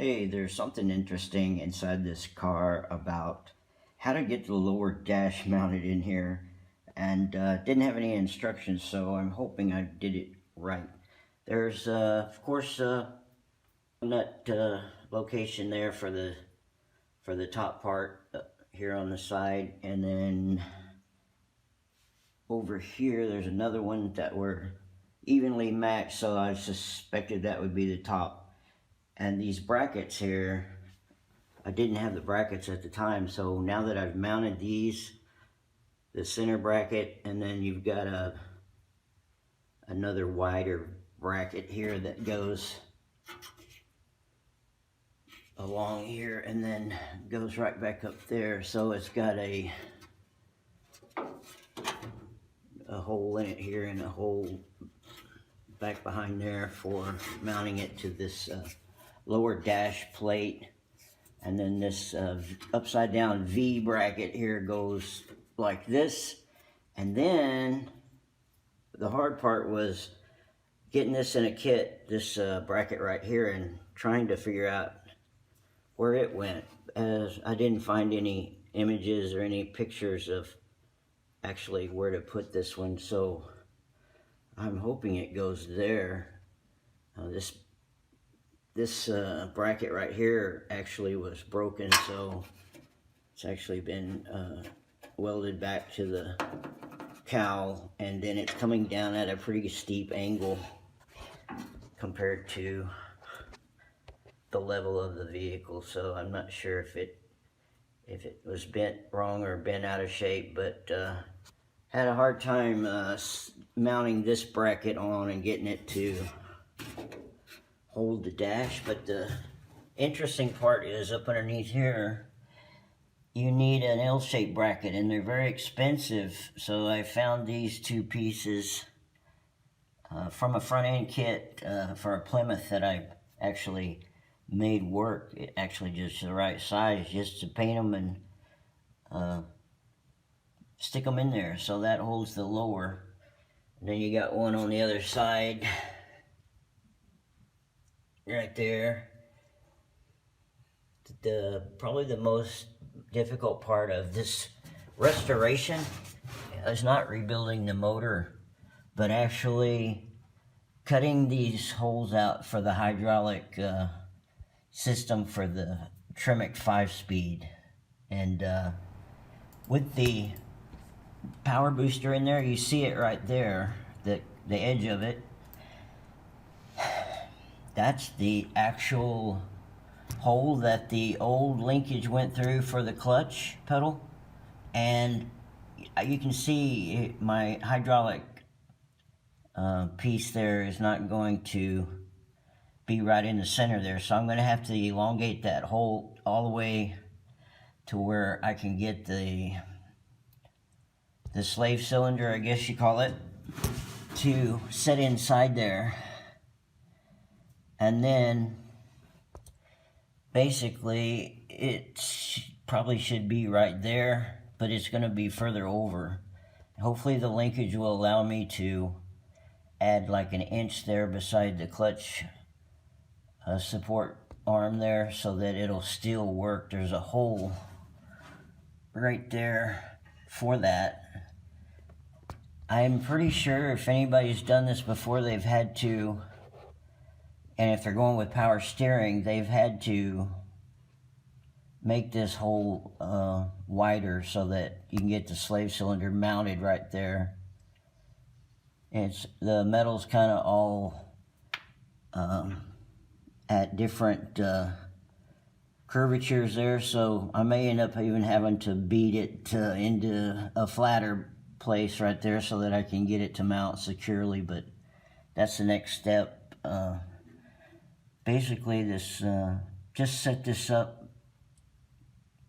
Hey, there's something interesting inside this car about how to get the lower dash mounted in here, and didn't have any instructions, so I'm hoping I did it right. There's, of course, nut location there for the top part here on the side, and then over here there's another one that were evenly matched, so I suspected that would be the top. And these brackets here, I didn't have the brackets at the time, so now that I've mounted these, the center bracket, and then you've got another wider bracket here that goes along here and then goes right back up there. So it's got a hole in it here and a hole back behind there for mounting it to this lower dash plate. And then this upside down V bracket here goes like this. And then the hard part was getting this in a kit, this bracket right here, and trying to figure out where it went, as I didn't find any images or any pictures of actually where to put this one. So I'm hoping it goes there. This bracket right here actually was broken, so it's actually been welded back to the cowl, and then it's coming down at a pretty steep angle compared to the level of the vehicle. So I'm not sure if it was bent wrong or bent out of shape, but had a hard time mounting this bracket on and getting it to hold the dash. But the interesting part is up underneath here you need an L-shaped bracket, and they're very expensive. So I found these two pieces from a front end kit for a Plymouth that I actually made work. It actually just the right size, just to paint them and stick them in there, so that holds the lower. And then you got one on the other side right there. Probably the most difficult part of this restoration is not rebuilding the motor, but actually cutting these holes out for the hydraulic system for the Tremec 5-speed. And with the power booster in there, you see it right there, the edge of it. That's the actual hole that the old linkage went through for the clutch pedal. And you can see my hydraulic piece there is not going to be right in the center there, so I'm going to have to elongate that hole all the way to where I can get the slave cylinder, I guess you call it, to set inside there. And then basically it probably should be right there, but it's going to be further over. Hopefully the linkage will allow me to add like an inch there beside the clutch support arm there, so that it'll still work. There's a hole right there for that. I'm pretty sure if anybody's done this before, they've had to, and if they're going with power steering, they've had to make this hole wider so that you can get the slave cylinder mounted right there. The metal's kind of all at different curvatures there, so I may end up even having to beat it into a flatter place right there so that I can get it to mount securely. But that's the next step. Basically this just set this up,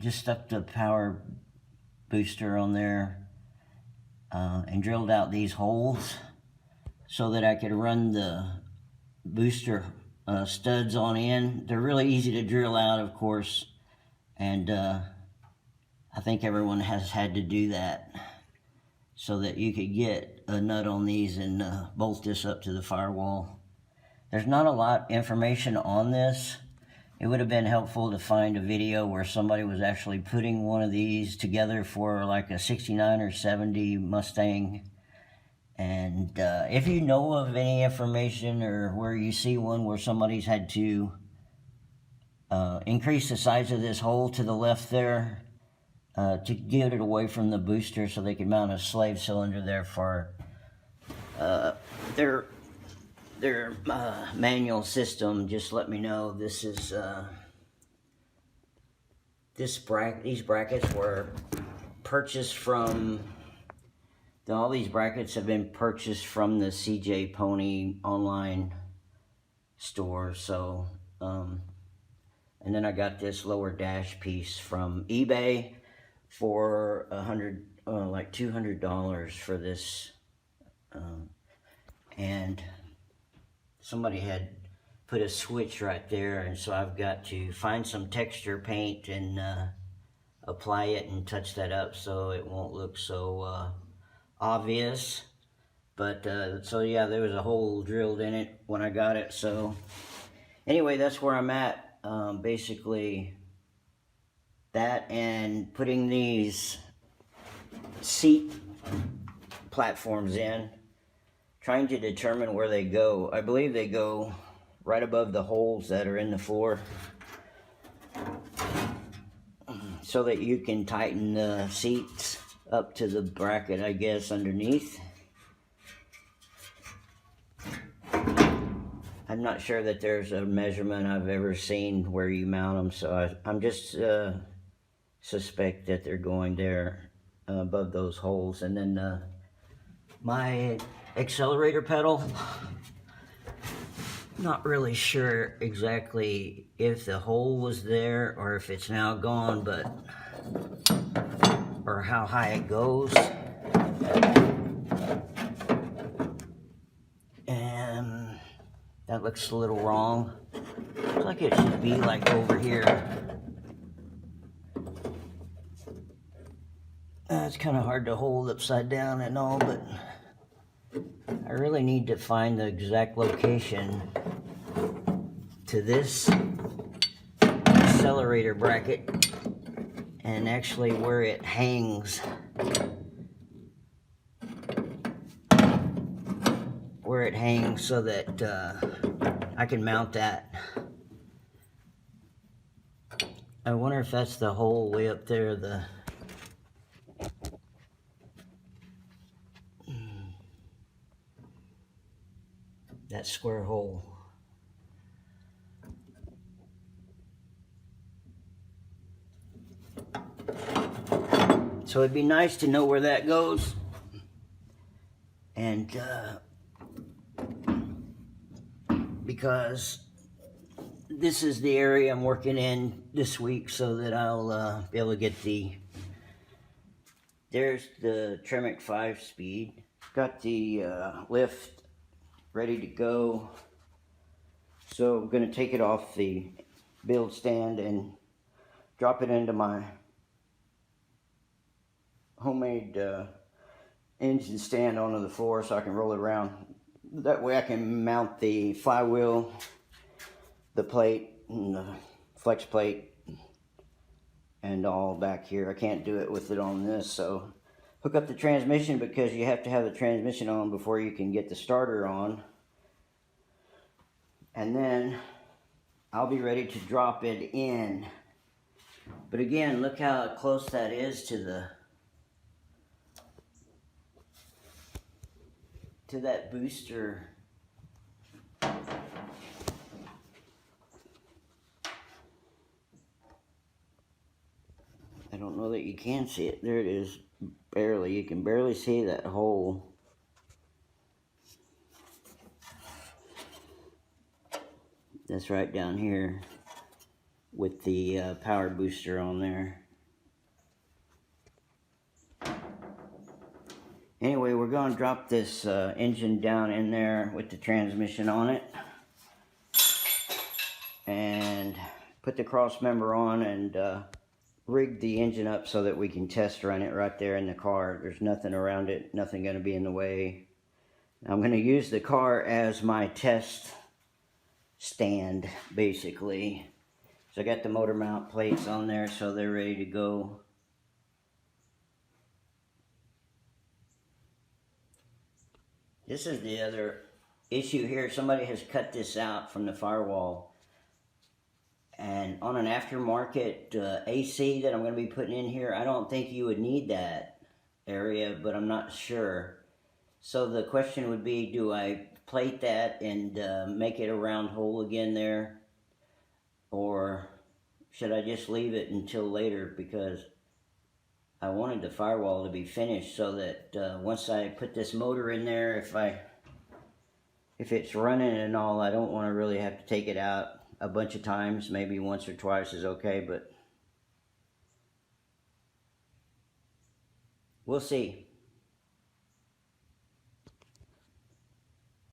just stuck the power booster on there and drilled out these holes so that I could run the booster studs on in. They're really easy to drill out, of course, and I think everyone has had to do that so that you could get a nut on these and bolt this up to the firewall. There's not a lot of information on this. it would have been helpful to find a video where somebody was actually putting one of these together for like a 69 or 70 Mustang. And if you know of any information or where you see one where somebody's had to increase the size of this hole to the left there to get it away from the booster so they could mount a slave cylinder there for their manual system, just let me know. This is these brackets were purchased from all these brackets have been purchased from the CJ Pony online store. So and then I got this lower dash piece from eBay for like $200 for this, and somebody had put a switch right there, and so I've got to find some texture paint and apply it and touch that up so it won't look so obvious. But so yeah, there was a hole drilled in it when I got it. So anyway, that's where I'm at. Basically that, and putting these seat platforms in, trying to determine where they go. I believe they go right above the holes that are in the floor, so that you can tighten the seats up to the bracket, I guess, underneath. I'm not sure that there's a measurement I've ever seen where you mount them, so I'm just suspect that they're going there above those holes. And then my accelerator pedal, not really sure exactly if the hole was there or if it's now gone, but or how high it goes. And that looks a little wrong. Looks like it should be like over here. It's kind of hard to hold upside down and all, but I really need to find the exact location to this accelerator bracket, and actually where it hangs, so that I can mount that. I wonder if that's the hole way up there, that square hole. So it'd be nice to know where that goes, and because this is the area I'm working in this week, so that I'll be able to get there's the Tremec 5-speed. Got the lift ready to go. So I'm going to take it off the build stand and drop it into my homemade engine stand onto the floor so I can roll it around. That way I can mount the flywheel, the plate, and the flex plate, and all back here. I can't do it with it on this, so hook up the transmission, because you have to have the transmission on before you can get the starter on. And then I'll be ready to drop it in. But again, look how close that is to that booster. I don't know that you can see it. There it is. Barely. You can barely see that hole. That's right down here with the power booster on there. Anyway, we're going to drop this engine down in there with the transmission on it, and put the cross member on, and rig the engine up so that we can test run it right there in the car. There's nothing around it, nothing going to be in the way. I'm going to use the car as my test stand, basically. So I got the motor mount plates on there, so they're ready to go. This is the other issue here. Somebody has cut this out from the firewall. And on an aftermarket AC that I'm going to be putting in here, I don't think you would need that area, but I'm not sure. So the question would be, do I plate that and make it a round hole again there? Or should I just leave it until later, because I wanted the firewall to be finished so that once I put this motor in there, if it's running and all, I don't want to really have to take it out a bunch of times. Maybe once or twice is okay, but we'll see.